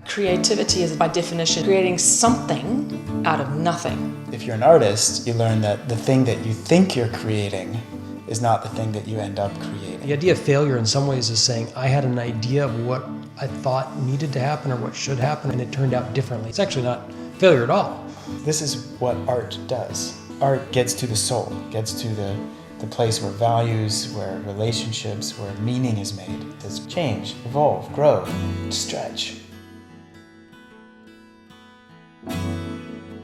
Creativity is, by definition, creating something out of nothing. If you're an artist, you learn that the thing that you think you're creating is not the thing that you end up creating. The idea of failure in some ways is saying, I had an idea of what I thought needed to happen or what should happen, and it turned out differently. It's actually not failure at all. This is what art does. Art gets to the soul, gets to the place where values, where relationships, where meaning is made. It's change, evolve, grow, stretch.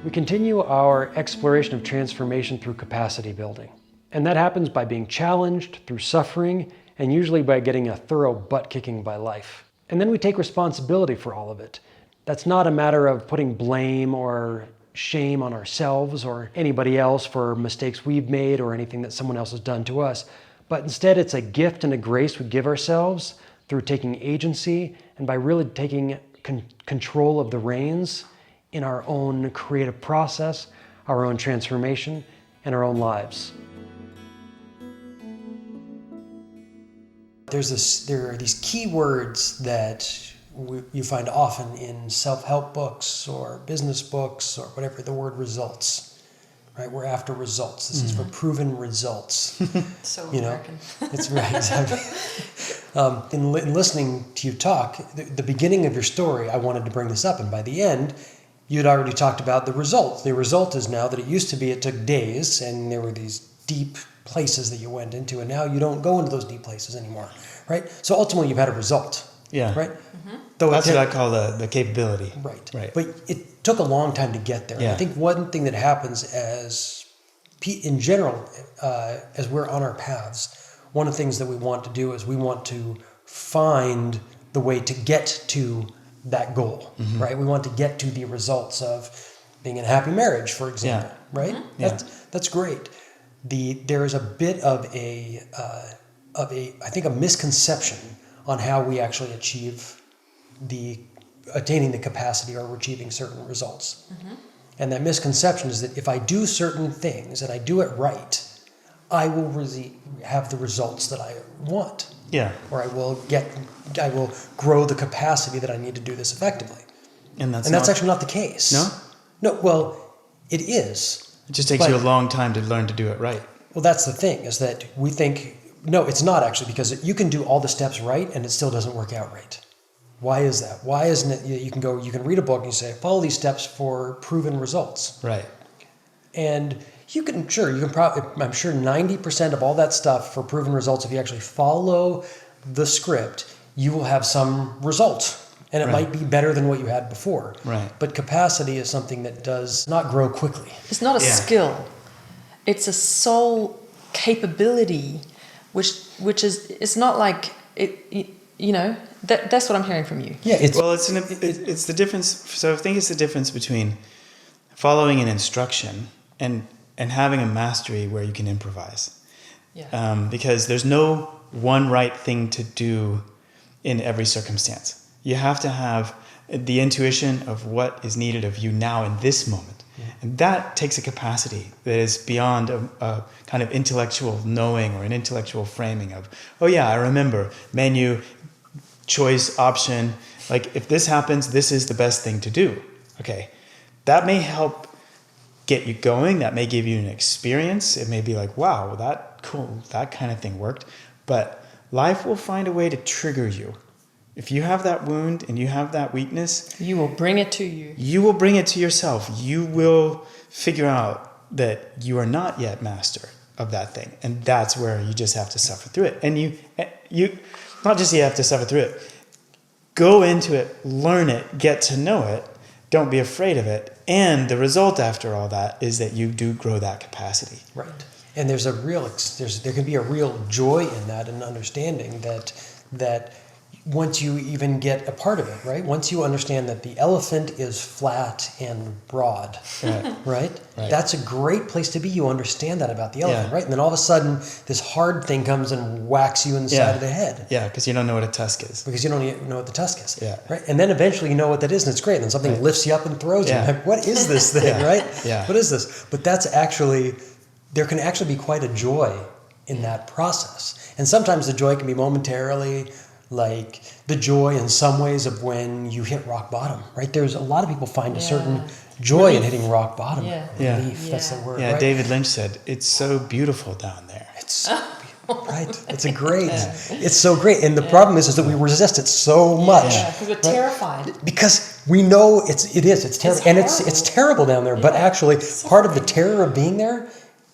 We continue our exploration of transformation through capacity building. And that happens by being challenged, through suffering, and usually by getting a thorough butt-kicking by life. And then we take responsibility for all of it. That's not a matter of putting blame or shame on ourselves or anybody else for mistakes we've made or anything that someone else has done to us. But instead, it's a gift and a grace we give ourselves through taking agency and by really taking control of the reins in our own creative process, our own transformation, and our own lives. There are these key words that you find often in self-help books or business books or whatever, the word results, right? We're after results. This is for proven results. So you American. Know? It's right, exactly. In listening to you talk, the beginning of your story, I wanted to bring this up, and by the end, you'd already talked about the result. The result is now that it used to be it took days, and there were these deep places that you went into, and now you don't go into those deep places anymore, right? So ultimately, you've had a result. Yeah. Right? Mm-hmm. That's what I call the capability. Right. But it took a long time to get there. Yeah. I think one thing that happens in general, as we're on our paths, one of the things that we want to do is we want to find the way to get to that goal, right? We want to get to the results of being in a happy marriage, for example, right? That's great. There is a bit of I think a misconception on how we actually achieve attaining the capacity or achieving certain results. And that misconception is that if I do certain things and I do it right, I will have the results that I want. Yeah. Or I will grow the capacity that I need to do this effectively. And that's actually not the case. No? No, well, it is. It just takes you a long time to learn to do it right. Well, that's the thing, is that we think, no, it's not actually, because you can do all the steps right and it still doesn't work out right. Why is that? Why isn't it, you can read a book and you say, follow these steps for proven results. Right. And you can probably, I'm sure 90% of all that stuff for proven results, if you actually follow the script, you will have some result. And it might be better than what you had before. Right. But capacity is something that does not grow quickly. It's not a skill. It's a soul capability, which is, it's not like that's what I'm hearing from you. Yeah. It's the difference. So I think it's the difference between following an instruction and having a mastery where you can improvise. Yeah. Because there's no one right thing to do in every circumstance. You have to have the intuition of what is needed of you now in this moment. Yeah. And that takes a capacity that is beyond a kind of intellectual knowing or an intellectual framing of, oh yeah, I remember, menu, choice, option, like if this happens, this is the best thing to do. Okay, that may help get you going, that may give you an experience, it may be like, wow, that kind of thing worked, but life will find a way to trigger you. If you have that wound and you have that weakness, you will bring it to you. You will bring it to yourself. You will figure out that you are not yet master of that thing. And that's where you just have to suffer through it. And you not just you have to suffer through it. Go into it, learn it, get to know it. Don't be afraid of it. And the result after all that is that you do grow that capacity. Right. And there can be a real joy in that, and understanding that once you even get a part of it, right? Once you understand that the elephant is flat and broad, right? That's a great place to be. You understand that about the elephant, right? And then all of a sudden, this hard thing comes and whacks you in the side of the head. Yeah, because you don't know what a tusk is. Because you don't even know what the tusk is, right? And then eventually you know what that is, and it's great. And then something lifts you up and throws you. Like, what is this thing, right? Yeah. What is this? But there can actually be quite a joy in that process. And sometimes the joy can be momentarily like the joy in some ways of when you hit rock bottom, right? There's a lot of people find a certain joy in hitting rock bottom. Yeah. Relief, that's the word, Yeah, right? David Lynch said, "It's so beautiful down there." It's right. It's it's so great. And the problem is that we resist it so much. Yeah, because we're terrified. Because we know it's terrible, and it's terrible down there. But actually, part of the terror of being there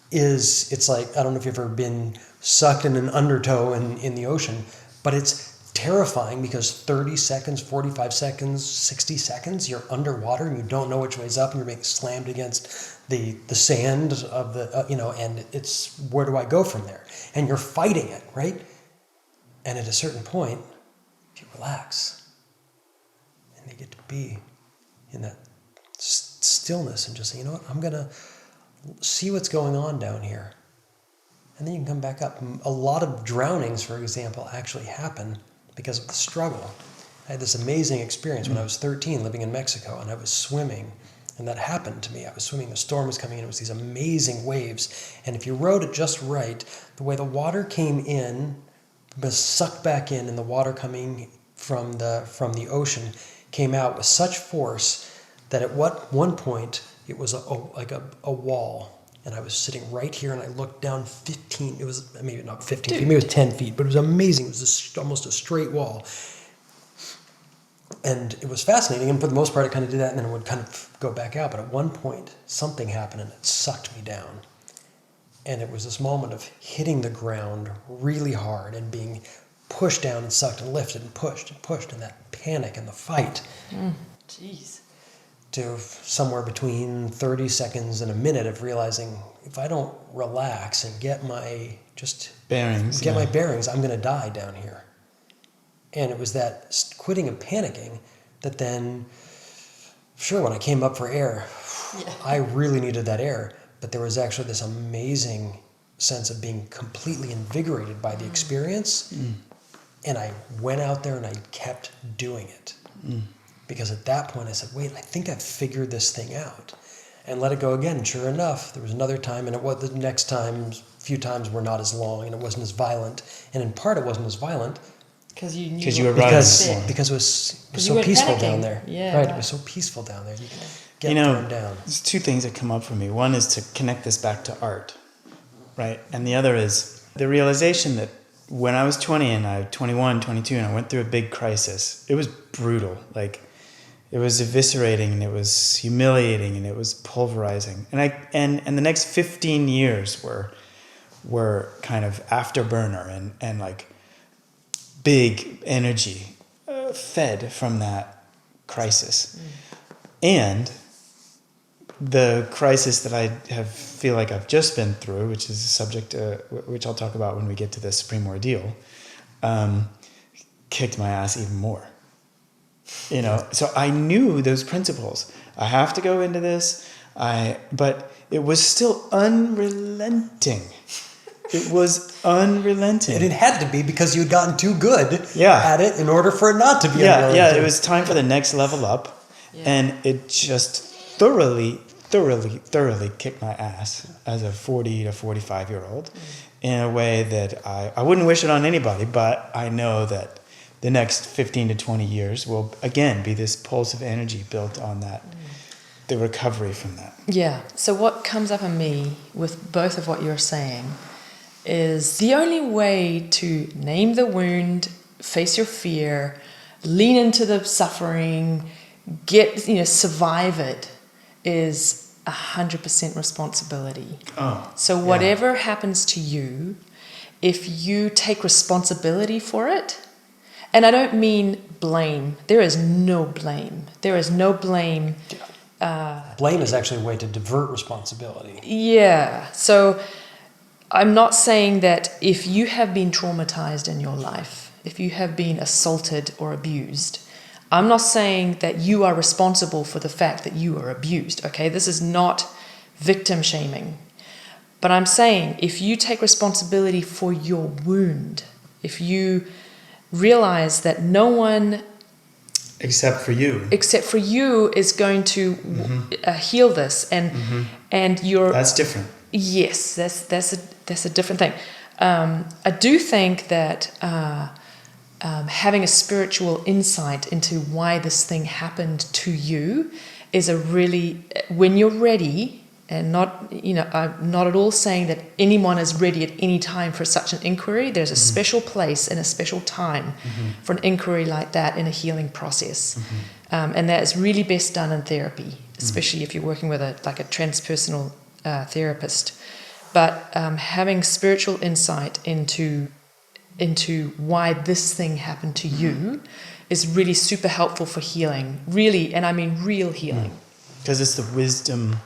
is it's like, I don't know if you've ever been sucked in an undertow in the ocean, but it's terrifying because 30 seconds, 45 seconds, 60 seconds, you're underwater and you don't know which way's up, and you're being slammed against the sand of the and it's, where do I go from there? And you're fighting it, right? And at a certain point, if you relax and you get to be in that stillness and just say, you know what, I'm gonna see what's going on down here, and then you can come back up. A lot of drownings, for example, actually happen because of the struggle. I had this amazing experience when I was 13 living in Mexico, and I was swimming, and that happened to me. I was swimming, the storm was coming in, it was these amazing waves, and if you rode it just right, the way the water came in was sucked back in, and the water coming from the ocean came out with such force that at one point it was like a wall. And I was sitting right here, and I looked down 15, it was maybe not 15 feet, maybe it was 10 feet, but it was amazing. It was almost a straight wall. And it was fascinating, and for the most part, it kind of did that, and then it would kind of go back out. But at one point, something happened, and it sucked me down. And it was this moment of hitting the ground really hard and being pushed down and sucked and lifted and pushed, and that panic and the fight. Jeez. To somewhere between 30 seconds and a minute of realizing, if I don't relax and get my bearings, I'm going to die down here. And it was that quitting and panicking that then, sure, when I came up for air, I really needed that air, but there was actually this amazing sense of being completely invigorated by the experience. And I went out there and I kept doing it. Because at that point I said, wait, I think I've figured this thing out. And let it go again. Sure enough, there was another time, and it was the next time, few times were not as long, and it wasn't as violent. And in part it wasn't as violent because you knew you were riding because it was so peaceful panicking. Down there. Yeah, right. It was so peaceful down there. You could get thrown down. There's two things that come up for me. One is to connect this back to art, right? And the other is the realization that when I was 20 and I was 21, 22, and I went through a big crisis, it was brutal. Like, it was eviscerating, and it was humiliating, and it was pulverizing. And the next 15 years were kind of afterburner and like big energy fed from that crisis. And the crisis that I feel like I've just been through, which is a subject which I'll talk about when we get to the Supreme Ordeal, kicked my ass even more. So I knew those principles. I have to go into this, but it was still unrelenting. It was unrelenting. And it had to be because you'd gotten too good at it in order for it not to be unrelenting. Yeah, it was time for the next level up, and it just thoroughly kicked my ass as a 40 to 45-year-old in a way that I wouldn't wish it on anybody, but I know that the next 15 to 20 years will, again, be this pulse of energy built on that, the recovery from that. Yeah. So what comes up in me with both of what you're saying is the only way to name the wound, face your fear, lean into the suffering, survive it, is 100% responsibility. So whatever happens to you, if you take responsibility for it, and I don't mean blame. There is no blame. There is no blame. Blame is actually a way to divert responsibility. Yeah. So I'm not saying that if you have been traumatized in your life, if you have been assaulted or abused, I'm not saying that you are responsible for the fact that you are abused, okay? This is not victim shaming. But I'm saying if you take responsibility for your wound, if you realize that no one except for you is going to heal this, and you're, that's different. Yes, that's a different thing. I do think that having a spiritual insight into why this thing happened to you is a really, when you're ready, and not, I'm not at all saying that anyone is ready at any time for such an inquiry. There's a special place and a special time for an inquiry like that in a healing process. And that is really best done in therapy, especially if you're working with a transpersonal therapist. But having spiritual insight into why this thing happened to you is really super helpful for healing. Really, and I mean real healing. Because it's the wisdom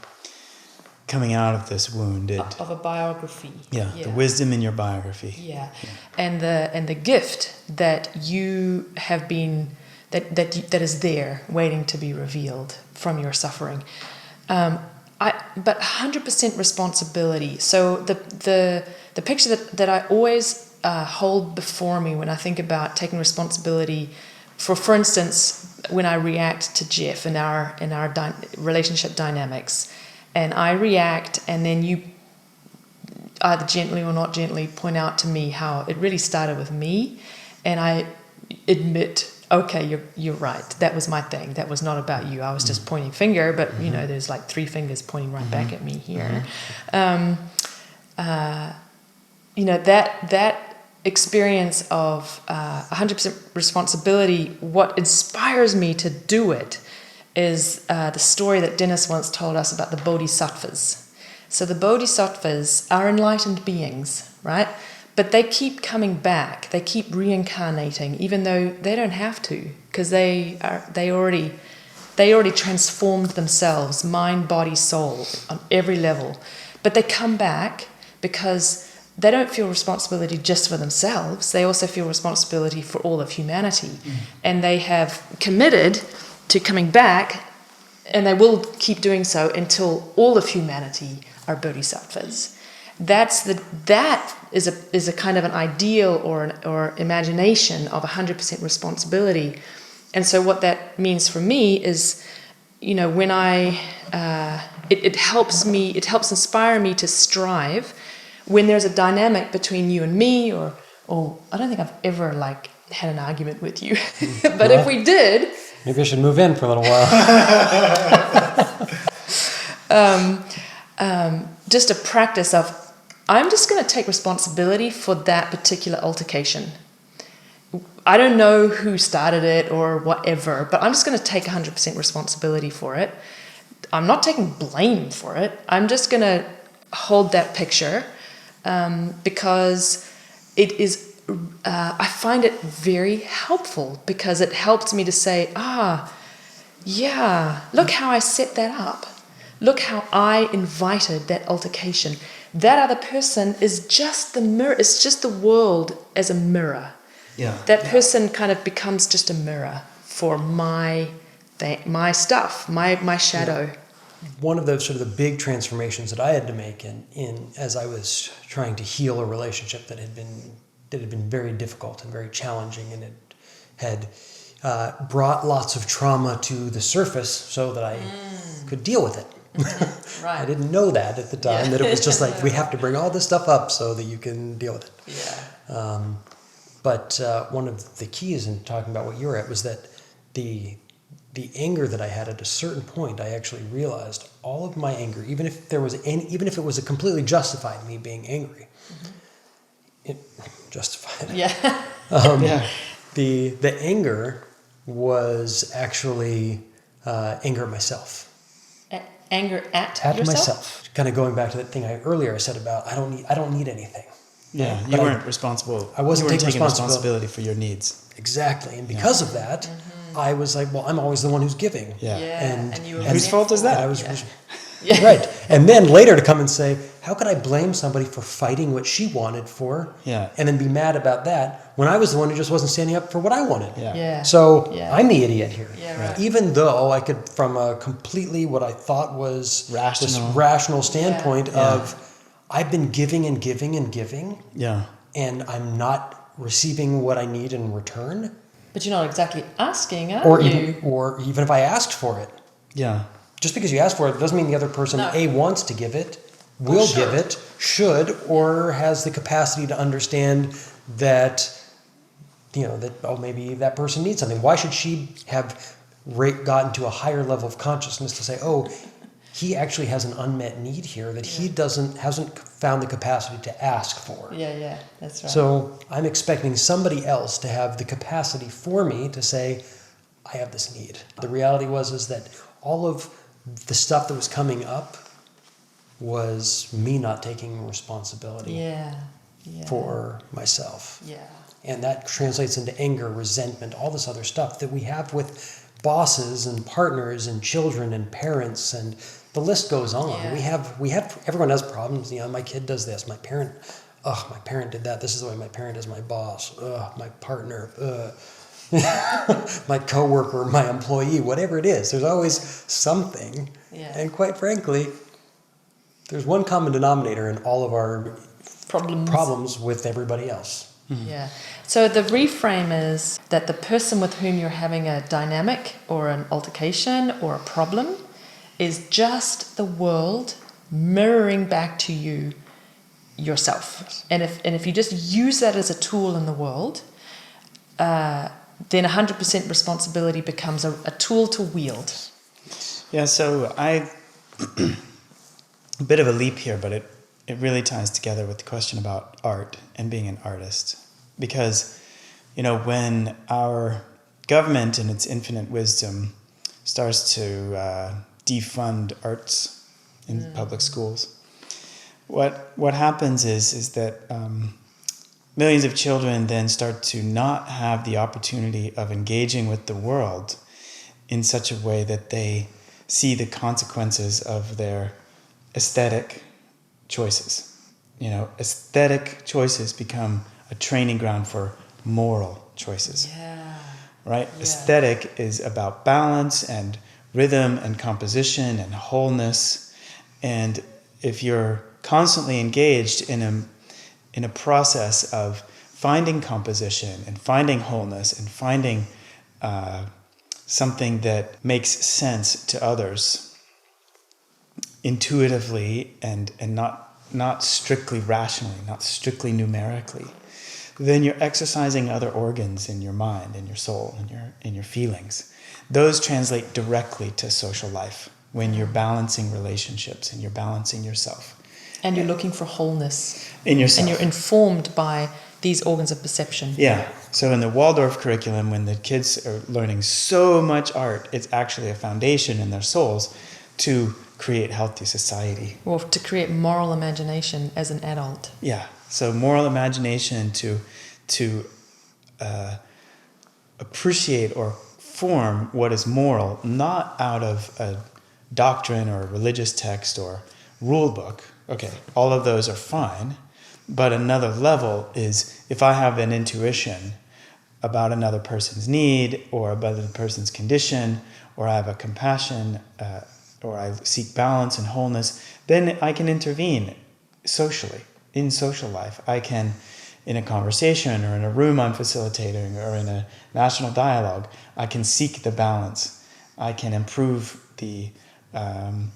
coming out of this wound. Of a biography. Yeah, the wisdom in your biography. Yeah. And the gift that you have been, that is there waiting to be revealed from your suffering. But 100% responsibility. So the picture that I always hold before me when I think about taking responsibility for instance, when I react to Jeff in our relationship dynamics, and I react, and then you either gently or not gently point out to me how it really started with me, and I admit, okay, you're right. That was my thing. That was not about you. I was just pointing finger, but there's like 3 fingers pointing right back at me here. That experience of 100% responsibility. What inspires me to do it is the story that Dennis once told us about the bodhisattvas. So the bodhisattvas are enlightened beings, right? But they keep coming back. They keep reincarnating, even though they don't have to, because they already transformed themselves, mind, body, soul, on every level. But they come back because they don't feel responsibility just for themselves. They also feel responsibility for all of humanity, and they have committed to coming back, and they will keep doing so until all of humanity are bodhisattvas. That is a kind of an ideal or imagination of 100% responsibility. And so what that means for me is, when it helps inspire me to strive when there's a dynamic between you and me, or I don't think I've ever had an argument with you, but if we did, maybe I should move in for a little while. Just a practice of, I'm just going to take responsibility for that particular altercation. I don't know who started it or whatever, but I'm just going to take 100% responsibility for it. I'm not taking blame for it. I'm just going to hold that picture because it is. I find it very helpful because it helps me to say, yeah, look how I set that up. Look how I invited that altercation. That other person is just the mirror. It's just the world as a mirror. Yeah. That person kind of becomes just a mirror for my stuff, my shadow. Yeah. One of those sort of the big transformations that I had to make in as I was trying to heal a relationship that had been very difficult and very challenging, and it had brought lots of trauma to the surface so that I could deal with it. Right. I didn't know that at the time, that it was just like, we have to bring all this stuff up so that you can deal with it. Yeah. But one of the keys in talking about what you were at was that the anger that I had at a certain point, I actually realized all of my anger, even if it was a completely justified me being angry, it justified. Yeah. The anger was actually anger at myself. Anger at yourself? Myself. Kind of going back to that thing earlier I said about I don't need anything. Yeah, you weren't responsible. I wasn't taking taking responsibility for your needs. Exactly, and because of that, I was like, well, I'm always the one who's giving. Yeah. And you were whose fault is that? I was right. And then later to come and say, how could I blame somebody for fighting what she wanted for? Yeah. And then be mad about that when I was the one who just wasn't standing up for what I wanted. Yeah. So I'm the idiot here. Yeah, right. Even though I could, from a completely what I thought was this rational standpoint of, I've been giving and giving and giving. Yeah. And I'm not receiving what I need in return. But you're not exactly asking, are you? Or even if I asked for it. Yeah. Just because you ask for it doesn't mean the other person wants to give it, will give it, should, or has the capacity to understand that that maybe that person needs something. Why should she have gotten to a higher level of consciousness to say, oh, he actually has an unmet need here that he hasn't found the capacity to ask for. Yeah, that's right. So I'm expecting somebody else to have the capacity for me to say, I have this need. The reality is that all of the stuff that was coming up was me not taking responsibility for myself. Yeah. And that translates into anger, resentment, all this other stuff that we have with bosses and partners and children and parents, and the list goes on. Yeah. We have everyone has problems. My kid does this. My parent did that. This is the way my parent is my boss. My partner. My coworker, my employee, whatever it is. There's always something. Yeah. And quite frankly, there's one common denominator in all of our problems with everybody else. Mm-hmm. Yeah. So the reframe is that the person with whom you're having a dynamic or an altercation or a problem is just the world mirroring back to you yourself. And if you just use that as a tool in the world, then 100% responsibility becomes a tool to wield. Yeah, so a bit of a leap here, but it really ties together with the question about art and being an artist. Because, when our government in its infinite wisdom starts to defund arts in public schools, what happens is that millions of children then start to not have the opportunity of engaging with the world in such a way that they see the consequences of their aesthetic choices. Aesthetic choices become a training ground for moral choices. Yeah. Right? Yeah. Aesthetic is about balance and rhythm and composition and wholeness. And if you're constantly engaged in a process of finding composition and finding wholeness and finding something that makes sense to others intuitively and not strictly rationally, not strictly numerically, then you're exercising other organs in your mind, in your soul, in your feelings. Those translate directly to social life when you're balancing relationships and you're balancing yourself. And you're looking for wholeness. In yourself. And you're informed by these organs of perception. Yeah. So in the Waldorf curriculum, when the kids are learning so much art, it's actually a foundation in their souls to create healthy society. Or to create moral imagination as an adult. Yeah. So moral imagination to appreciate or form what is moral, not out of a doctrine or a religious text or rule book. Okay, all of those are fine, but another level is if I have an intuition about another person's need or about another person's condition, or I have a compassion, or I seek balance and wholeness, then I can intervene socially, in social life. I can, in a conversation or in a room I'm facilitating or in a national dialogue, I can seek the balance. I can improve the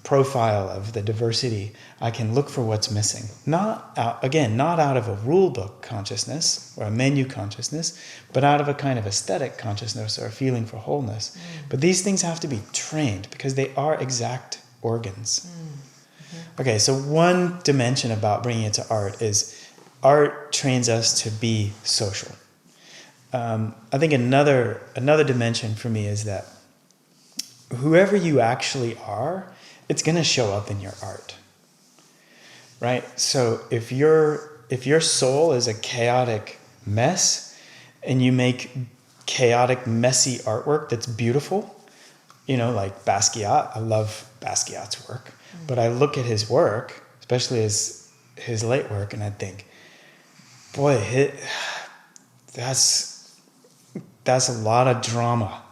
profile of the diversity. I can look for what's missing. Not out of a rule book consciousness or a menu consciousness, but out of a kind of aesthetic consciousness or a feeling for wholeness. But these things have to be trained because they are exact organs. Okay, so one dimension about bringing it to art is art trains us to be social. I think another dimension for me is that whoever you actually are, it's going to show up in your art, right? So if your soul is a chaotic mess and you make chaotic, messy artwork that's beautiful, like Basquiat, I love Basquiat's work, but I look at his work, especially his late work, and I think, boy, that's a lot of drama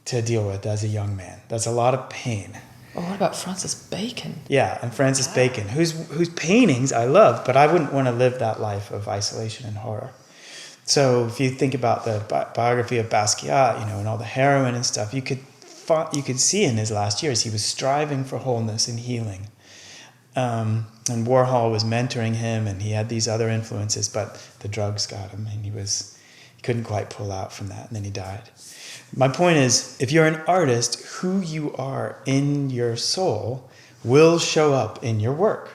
to deal with as a young man. That's a lot of pain. Or what about Francis Bacon? Yeah, and Francis Bacon, whose paintings I love, but I wouldn't want to live that life of isolation and horror. So if you think about the biography of Basquiat, and all the heroin and stuff, you could see in his last years he was striving for wholeness and healing. And Warhol was mentoring him, and he had these other influences, but the drugs got him, and he couldn't quite pull out from that, and then he died. My point is, if you're an artist, who you are in your soul will show up in your work.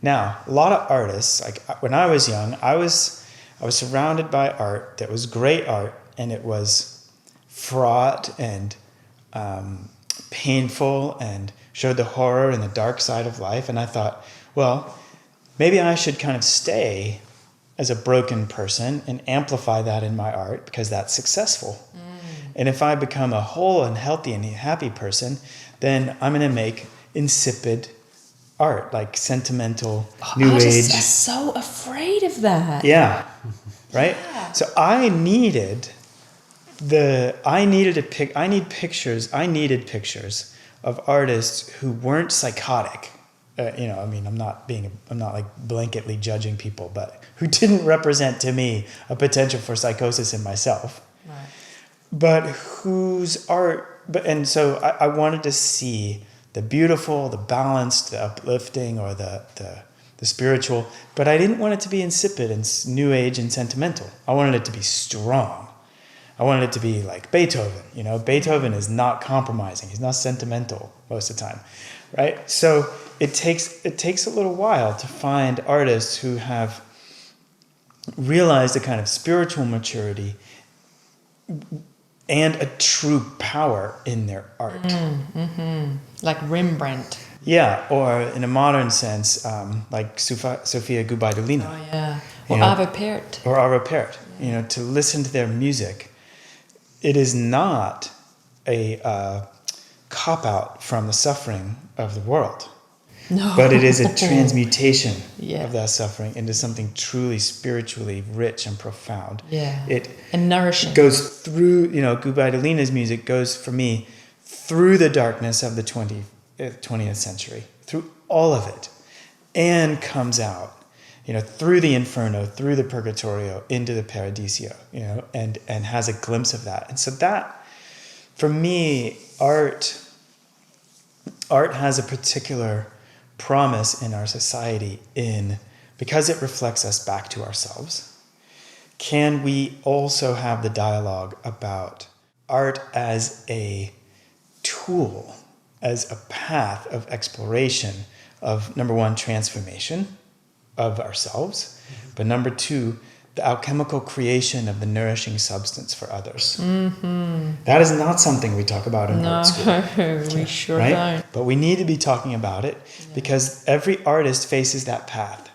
Now, a lot of artists, like when I was young, I was surrounded by art that was great art, and it was fraught and painful and showed the horror and the dark side of life. And I thought, well, maybe I should kind of stay as a broken person and amplify that in my art because that's successful. And if I become a whole and healthy and happy person, then I'm going to make insipid art, like sentimental, new age. Artists are so afraid of that. Yeah, right? Yeah. So I needed pictures of artists who weren't psychotic. I'm not like blanketly judging people, but who didn't represent to me a potential for psychosis in myself. Right. But whose art, and so I wanted to see the beautiful, the balanced, the uplifting, or the spiritual, but I didn't want it to be insipid and new age and sentimental. I wanted it to be strong. I wanted it to be like Beethoven. Beethoven is not compromising. He's not sentimental most of the time, right? So it takes a little while to find artists who have realized a kind of spiritual maturity and a true power in their art. Like Rembrandt. Yeah, or in a modern sense, like Sofia Gubaidulina. Oh, yeah. Or Arvo Pärt. Or Arvo Pärt. To listen to their music, it is not a cop-out from the suffering of the world. No. But it is a transmutation Yeah. of that suffering into something truly spiritually rich and profound. Yeah. And nourishing. Goes through, Gubaidulina's music goes for me through the darkness of the 20th century, through all of it, and comes out, through the Inferno, through the Purgatorio, into the Paradiso, and has a glimpse of that. And so that, for me, art has a particular promise in our society because it reflects us back to ourselves. Can we also have the dialogue about art as a tool, as a path of exploration of, number one, transformation of ourselves, but number two, the alchemical creation of the nourishing substance for others. That is not something we talk about in art school. No, we sure right? don't. But we need to be talking about it because every artist faces that path.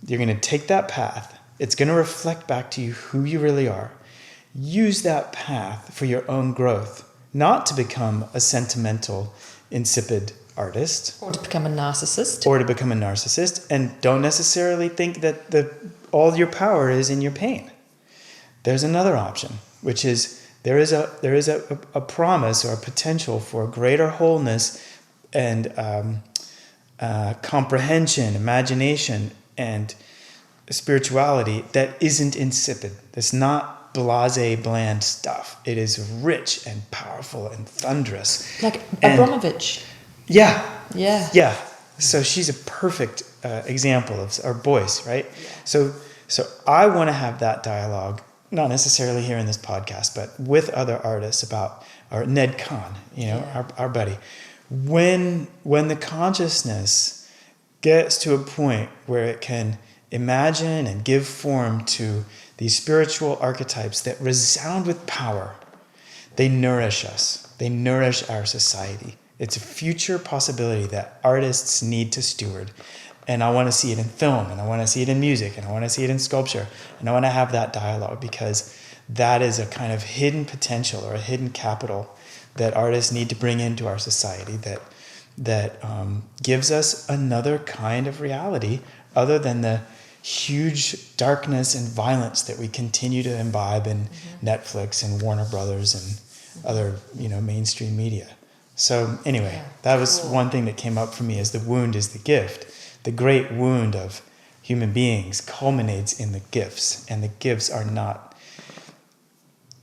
You're going to take that path. It's going to reflect back to you who you really are. Use that path for your own growth, not to become a sentimental, insipid artist. Or to become a narcissist. And don't necessarily think that all your power is in your pain. There's another option, which is there is a promise or a potential for greater wholeness and comprehension, imagination, and spirituality that isn't insipid. It's not blasé, bland stuff. It is rich and powerful and thunderous. Like Abramovich. Yeah. Yeah. Yeah. So she's a perfect example of our voice, right? Yeah. So I want to have that dialogue, not necessarily here in this podcast, but with other artists or Ned Kahn, our buddy. When the consciousness gets to a point where it can imagine and give form to these spiritual archetypes that resound with power, they nourish us. They nourish our society. It's a future possibility that artists need to steward. And I want to see it in film, and I want to see it in music, and I want to see it in sculpture. And I want to have that dialogue because that is a kind of hidden potential or a hidden capital that artists need to bring into our society that gives us another kind of reality other than the huge darkness and violence that we continue to imbibe in Netflix and Warner Brothers and other, mainstream media. So anyway, that was one thing that came up for me as the wound is the gift. The great wound of human beings culminates in the gifts, and the gifts are not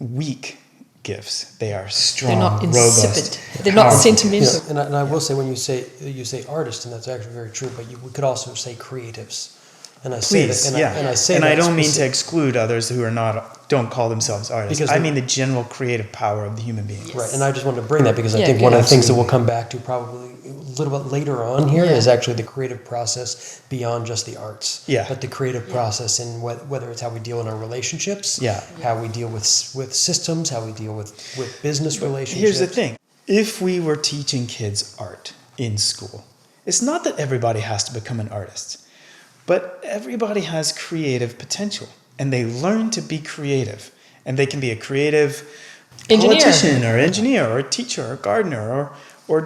weak gifts. They are strong, They're not insipid. robust. They're not powerful. sentimental. Yeah, and I will say when you say artist, and that's actually very true, but we could also say creatives. And I say Please, that, yeah. and I say and that I don't mean to specific- exclude others who don't call themselves artists. Because I mean the general creative power of the human being. Yes. Right, and I just wanted to bring that because I Yeah, think good. one of the things that we'll come back to probably a little bit later on here is Yeah. actually the creative process beyond just the arts. Yeah. But the creative process in whether it's how we deal in our relationships, Yeah. how we deal with systems, how we deal with business relationships. Here's the thing. If we were teaching kids art in school, it's not that everybody has to become an artist, but everybody has creative potential, and they learn to be creative, and they can be a creative Engineer. politician or engineer or teacher or gardener or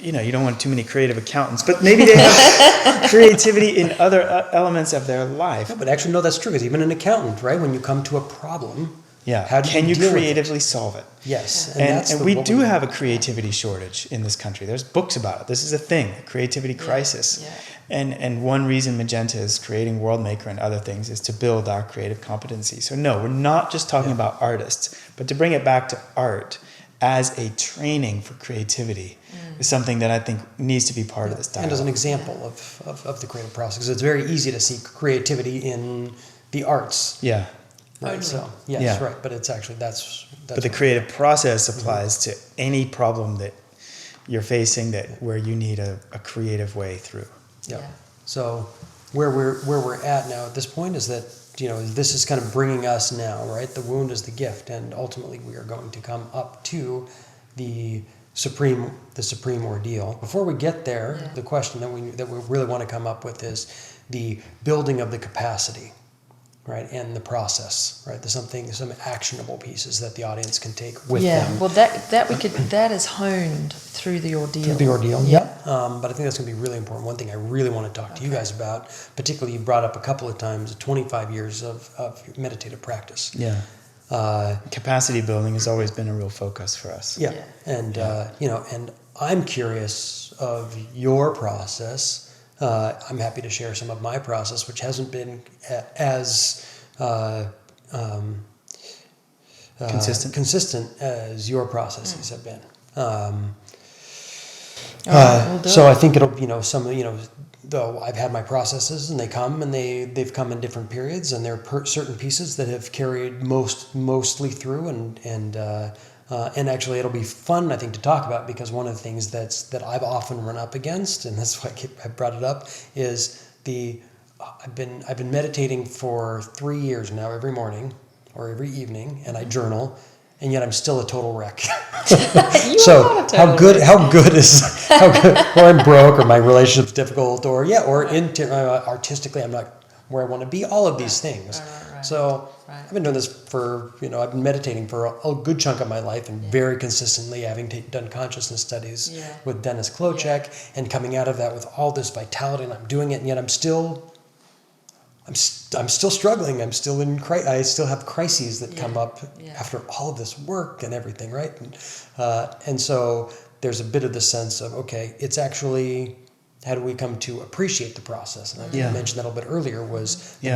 you don't want too many creative accountants, but maybe they have creativity in other elements of their life. No, but actually, no, that's true. Because even an accountant, right? When you come to a problem, Yeah. how do Can you deal with it? creatively solve it? Yes, And we do have a creativity shortage in this country. There's books about it. This is a thing, a creativity crisis. yeah. And one reason Magenta is creating World Maker and other things is to build our creative competency. So no, we're not just talking about artists, but to bring it back to art as a training for creativity is something that I think needs to be part of this dialogue. And as an example of the creative process, 'cause it's very easy to see creativity in the arts. Yeah. Right. Only. So yes, Yeah. right. But it's actually that's But the creative process applies to any problem that you're facing where you need a creative way through. yeah. Yeah. So where we're at now at this point is that this is kind of bringing us now, right? The wound is the gift, and ultimately we are going to come up to the supreme ordeal. Before we get there, Yeah. the question that we really want to come up with is the building of the capacity. Right, and the process, right? There's some actionable pieces that the audience can take with them. Well, that is honed through the ordeal. Through the ordeal, yep. But I think that's going to be really important. One thing I really want to talk to you guys about, particularly you brought up a couple of times, 25 years of meditative practice. Yeah. Capacity building has always been a real focus for us. Yeah, Yeah. and and I'm curious of your process. I'm happy to share some of my process, which hasn't been as consistent as your processes have been. We'll do So it. I think it'll, though I've had my processes and they come and they've come in different periods, and there are certain pieces that have carried mostly through, and actually it'll be fun, I think, to talk about, because one of the things that I've often run up against, and that's why I brought it up, is I've been meditating for 3 years now, every morning or every evening, and I journal, and yet I'm still a total wreck. So how good, or I'm broke, or my relationship's difficult, or artistically I'm not where I want to be, all of these things. Right. So Right. I've been doing this for, I've been meditating for a good chunk of my life, and very consistently, having done consciousness studies with Dennis Klocek, and coming out of that with all this vitality, and I'm doing it, and yet I'm still struggling. I still have crises that come up after all of this work and everything, right? And so there's a bit of the sense of, okay, it's actually, how do we come to appreciate the process? And I mentioned that a little bit earlier, was the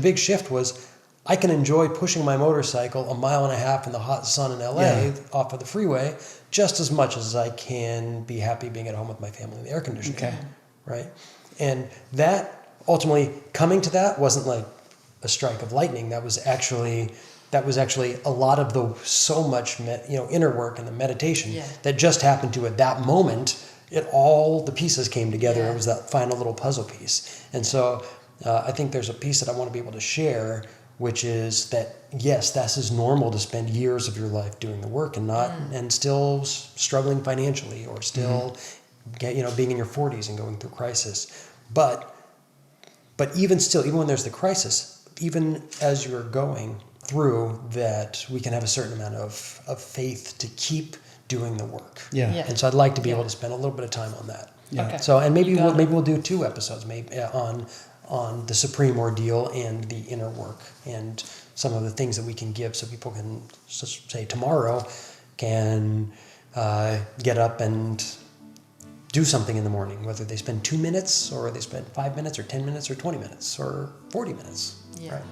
big shift was, I can enjoy pushing my motorcycle 1.5 miles in the hot sun in LA off of the freeway just as much as I can be happy being at home with my family in the air conditioning. Okay. Right? And that, ultimately, coming to that wasn't like a strike of lightning. That was actually a lot of so much inner work and the meditation that just happened to, at that moment, all the pieces came together. Yeah. It was that final little puzzle piece. And so I think there's a piece that I want to be able to share, which is that, yes, that's as normal to spend years of your life doing the work and still struggling financially, or still being in your 40s and going through crisis. But even still, even when there's the crisis, even as you're going through that, we can have a certain amount of faith to keep doing the work. Yeah. And so I'd like to be able to spend a little bit of time on that. Yeah. Okay. So, and maybe we'll do 2 episodes on the supreme ordeal and the inner work, and some of the things that we can give, so people can, say, tomorrow can get up and do something in the morning, whether they spend 2 minutes, or they spend 5 minutes, or 10 minutes, or 20 minutes, or 40 minutes. Yeah. Right?